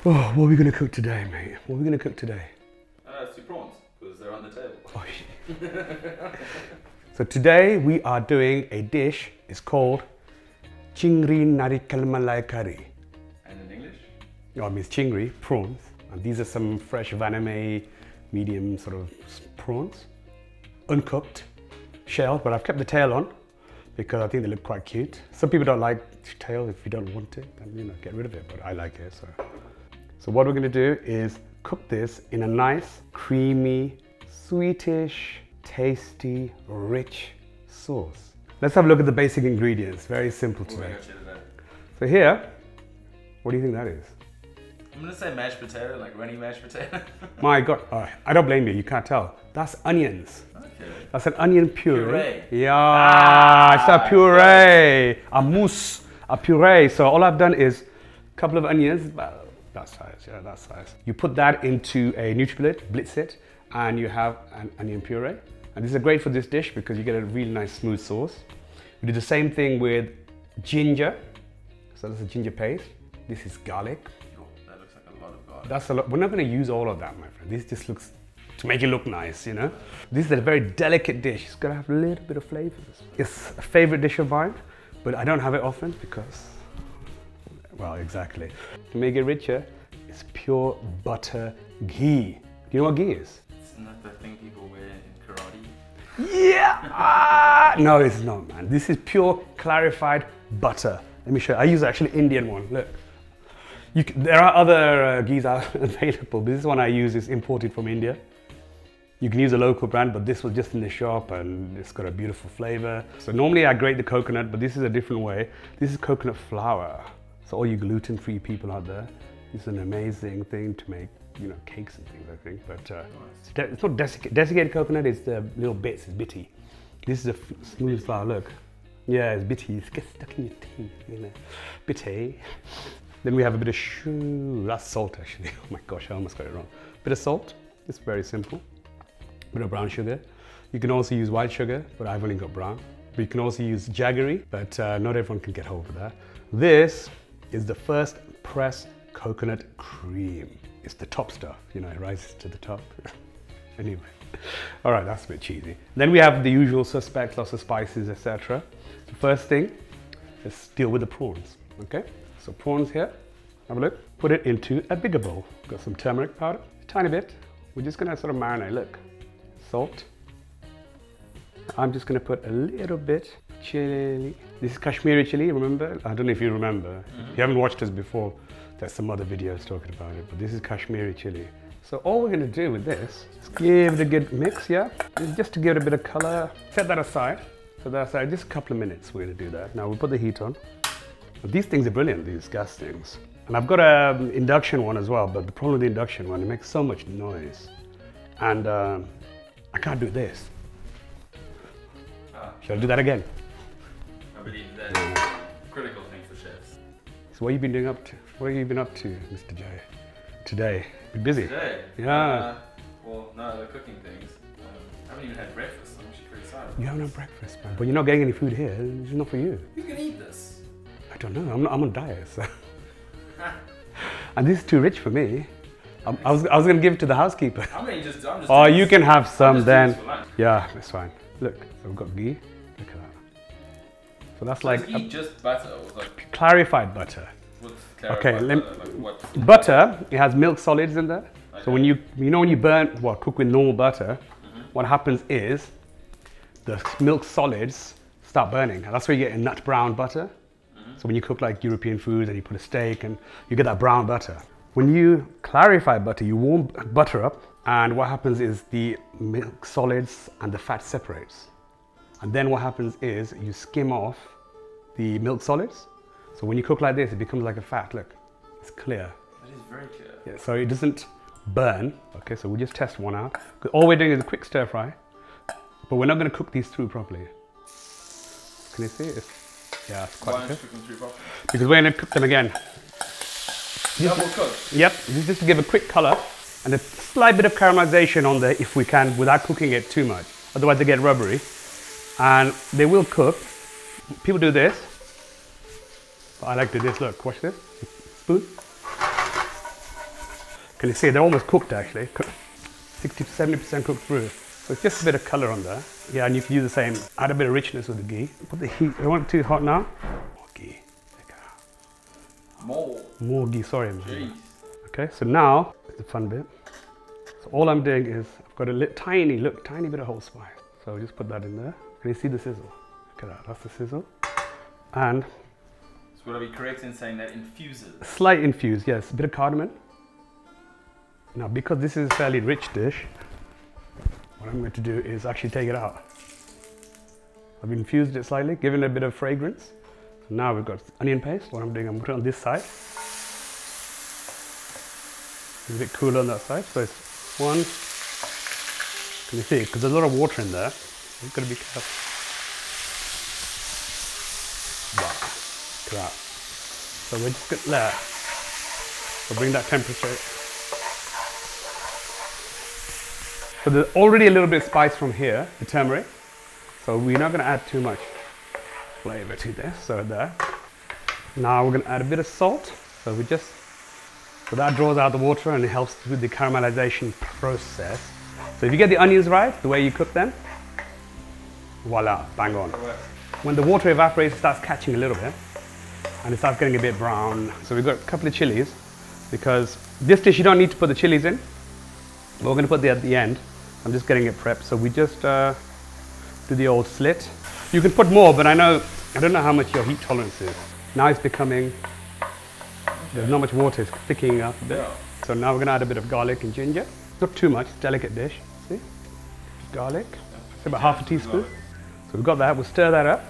Oh, what are we going to cook today, mate? What are we going to cook today? It's 2 prawns, because they're on the table. Oh, so today we are doing a dish. It's called Chingri Narikal Malai Curry. And in English? Oh, it means chingri, prawns. And these are some fresh Vaname medium sort of prawns. Uncooked, shelled, but I've kept the tail on because I think they look quite cute. Some people don't like tail. If you don't want it, then you know, get rid of it, but I like it. So what we're going to do is cook this in a nice, creamy, sweetish, tasty, rich sauce. Let's have a look at the basic ingredients. Very simple today. So here, what do you think that is? I'm going to say mashed potato, like runny mashed potato. My God, I don't blame you, you can't tell. That's onions. Okay. That's an onion puree. Puree. Yeah, it's a puree, a mousse, a puree. So all I've done is a couple of onions, about that size, yeah, that size. You put that into a NutriBullet, blitz it, and you have an onion puree. And this is great for this dish because you get a really nice smooth sauce. We do the same thing with ginger. So this is ginger paste. This is garlic. Oh, that looks like a lot of garlic. That's a lot. We're not going to use all of that, my friend. This just looks to make it look nice, you know. This is a very delicate dish. It's got to have a little bit of flavor. It's a favorite dish of mine, but I don't have it often because, well, exactly. To make it richer, it's pure butter ghee. Do you know what ghee is? Isn't that the thing people wear in karate? Yeah! No, it's not, man. This is pure clarified butter. Let me show you. I use actually Indian one. Look. There are other ghees available. This one I use is imported from India. You can use a local brand, but this was just in the shop and it's got a beautiful flavor. So normally I grate the coconut, but this is a different way. This is coconut flour. So all you gluten-free people out there, this is an amazing thing to make, you know, cakes and things, I think. But it's not desiccated coconut, it's the little bits, it's bitty. This is a smooth flour, look. Yeah, it's bitty, it gets stuck in your teeth, you know, bitty. Then we have a bit of that's salt actually. Oh my gosh, I almost got it wrong. Bit of salt, it's very simple. Bit of brown sugar. You can also use white sugar, but I've only got brown. But you can also use jaggery, but not everyone can get hold of that. This is the first pressed coconut cream. It's the top stuff, you know, it rises to the top. Anyway, all right, that's a bit cheesy. Then we have the usual suspects, lots of spices, etc. The first thing is deal with the prawns, okay? So prawns here, have a look. Put it into a bigger bowl. Got some turmeric powder, a tiny bit. We're just gonna sort of marinate, look. Salt. I'm just gonna put a little bit chili. This is Kashmiri chili, remember? I don't know if you remember. If you haven't watched this before, there's some other videos talking about it, but this is Kashmiri chili. So all we're gonna do with this is give it a good mix, yeah? Just to give it a bit of color. Set that aside. Set that aside, just a couple of minutes we're gonna do that. Now we'll put the heat on. These things are brilliant, these gas things. And I've got an induction one as well, but the problem with the induction one, it makes so much noise. And I can't do this. Shall I do that again? I believe that's a critical thing for chefs. So what have you been doing up to? What have you been up to, Mr. J? Today? Been busy? Today? Yeah. Well, no, the cooking things. I haven't even had breakfast. I'm actually pretty excited. You haven't had breakfast, man. But you're not getting any food here. It's not for you. Who's gonna eat this? I don't know. I'm on a diet, so. And this is too rich for me. I was going to give it to the housekeeper. I'm just oh, you can have some then. Yeah, that's fine. Look, so we've got ghee. Look at that. So that's so like ghee just butter or like clarified butter. What's clarified butter? Like butter. It has milk solids in there. Okay. So when you cook with normal butter, what happens is the milk solids start burning, and that's where you get a nut brown butter. So when you cook like European foods and you put a steak and you get that brown butter. When you clarify butter, you warm butter up, and what happens is the milk solids and the fat separates. And then what happens is you skim off the milk solids. So when you cook like this, it becomes like a fat, look, it's clear. It is very clear. Yeah, so it doesn't burn. Okay, so we'll just test one out. All we're doing is a quick stir fry, but we're not gonna cook these through properly. Can you see it? Yeah, it's quite good. Because we're gonna cook them again. Double cooked? Yep, just to give a quick color and a slight bit of caramelization on there if we can, without cooking it too much. Otherwise they get rubbery. And they will cook. People do this. I like to do this, look, watch this. Spoon. Can you see they're almost cooked actually? 60 to 70% cooked through. So it's just a bit of color on there. Yeah, and you can use the same, add a bit of richness with the ghee. Put the heat, I want it too hot now. More ghee. More ghee, sorry. Jeez. Okay, so now, it's the fun bit. So all I'm doing is, I've got a tiny bit of whole spice. So I'll just put that in there. Can you see the sizzle? Look at that, that's the sizzle. And So would I be correct in saying that infuses? slight infuse, yes. A bit of cardamom. Now, because this is a fairly rich dish, what I'm going to do is actually take it out. I've infused it slightly, given it a bit of fragrance. So now we've got onion paste. What I'm doing, I'm putting it on this side. It's a bit cooler on that side. So it's one. Can you see? Because there's a lot of water in there. You've got to be careful. Wow. Look at that. So we're just going to there. So bring that temperature. So there's already a little bit of spice from here, the turmeric. So we're not going to add too much flavor to this. So there. Now we're going to add a bit of salt. So that draws out the water and it helps with the caramelization process. So if you get the onions right, the way you cook them, voila, bang on. When the water evaporates, it starts catching a little bit and it starts getting a bit brown. So we've got a couple of chilies because this dish you don't need to put the chilies in. But we're going to put them at the end. I'm just getting it prepped. So we just do the old slit. You can put more, but I don't know how much your heat tolerance is. Now it's becoming, there's not much water, it's thickening up a bit. Yeah. So now we're going to add a bit of garlic and ginger. Not too much, delicate dish. See? Garlic, say about half a teaspoon. So we've got that, we'll stir that up.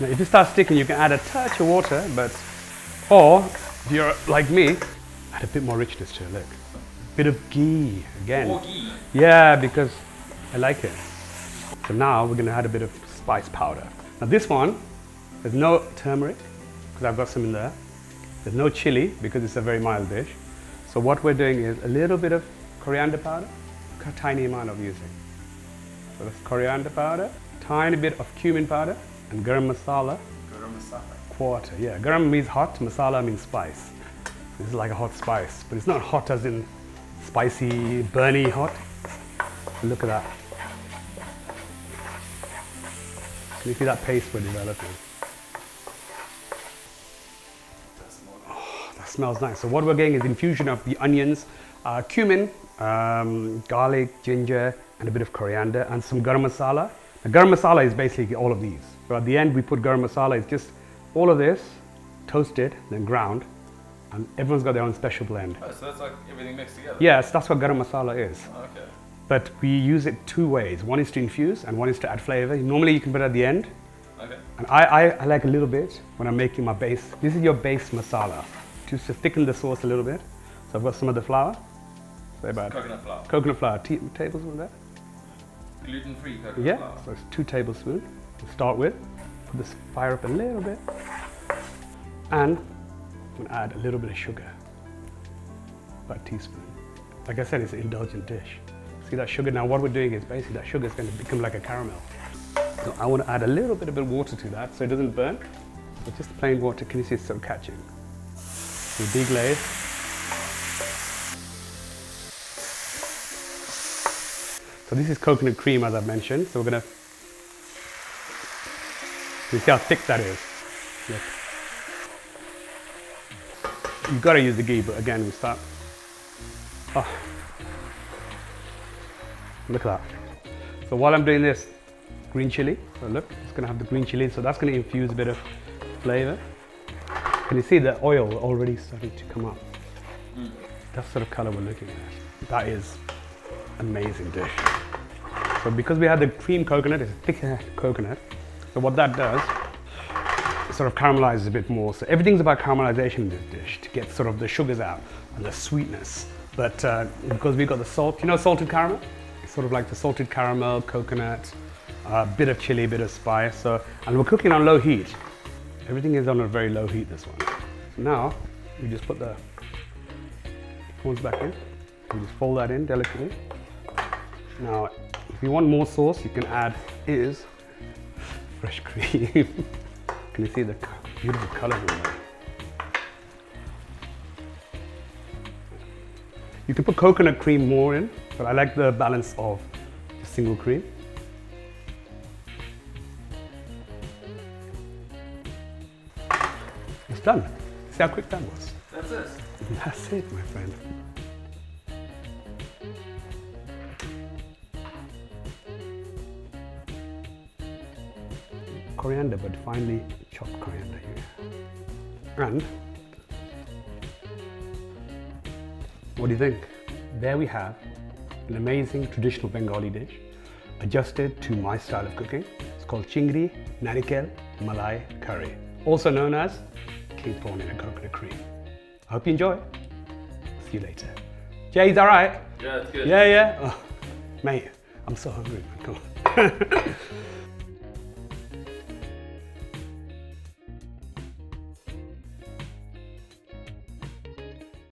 Now if it starts sticking, you can add a touch of water, or if you're like me, add a bit more richness to it, look. Bit of ghee again. More ghee? Yeah, because I like it. So now we're going to add a bit of spice powder. Now this one, there's no turmeric, because I've got some in there. There's no chili, because it's a very mild dish. So what we're doing is a little bit of coriander powder, a tiny amount of using. So that's coriander powder, tiny bit of cumin powder, and garam masala. Garam masala. Quarter, yeah. Garam means hot, masala means spice. This is like a hot spice, but it's not hot as in spicy, burny hot. Look at that. Can you see that paste we're developing? Oh, that smells nice. So what we're getting is infusion of the onions, cumin, garlic, ginger, and a bit of coriander, and some garam masala. The garam masala is basically all of these. So at the end we put garam masala. It's just all of this, toasted, then ground. And everyone's got their own special blend. Oh, so that's like everything mixed together? Yes, that's what garam masala is. Oh, okay. But we use it two ways. One is to infuse and one is to add flavor. Normally you can put it at the end. Okay. And I like a little bit when I'm making my base. This is your base masala. To thicken the sauce a little bit. So I've got some of the flour. Say about Coconut flour. Coconut flour, tablespoon of that. Gluten-free coconut Yeah, flour. so it's 2 tablespoons to start with. Put this fire up a little bit. And I'm going to add a little bit of sugar. About a teaspoon. Like I said, it's an indulgent dish. See that sugar? Now what we're doing is basically that sugar is going to become like a caramel. So I want to add a little bit of water to that so it doesn't burn. So just plain water. Can you see it's still catching? So deglaze. So this is coconut cream as I mentioned. So we're going to, you see how thick that is? Look. You've got to use the ghee, but again we start. Oh. Look at that. So while I'm doing this, green chili. So look, it's going to have the green chili. So that's going to infuse a bit of flavor. Can you see the oil already starting to come up? That's sort of color we're looking at. That is amazing dish. So because we had the cream coconut, it's a thicker coconut. So what that does, it sort of caramelizes a bit more. So everything's about caramelization in this dish to get sort of the sugars out and the sweetness. But because we got the salt, you know salted caramel? It's sort of like the salted caramel, coconut, a bit of chili, bit of spice. So, and we're cooking on low heat. Everything is on a very low heat, this one. So now, you just put the prawns back in. You just fold that in delicately. Now, if you want more sauce, you can add fresh cream. Can you see the beautiful color in there? You can put coconut cream more in, but I like the balance of the single cream. It's done. See how quick that was? That's it. That's it, my friend. Coriander, but finely chopped coriander here. And what do you think? There we have an amazing traditional Bengali dish, adjusted to my style of cooking. It's called Chingri Narikel Malai Curry, also known as king prawn in a coconut cream. I hope you enjoy. See you later. Jay's all right? Yeah, it's good. Yeah, yeah. Oh, mate, I'm so hungry, man. Come on.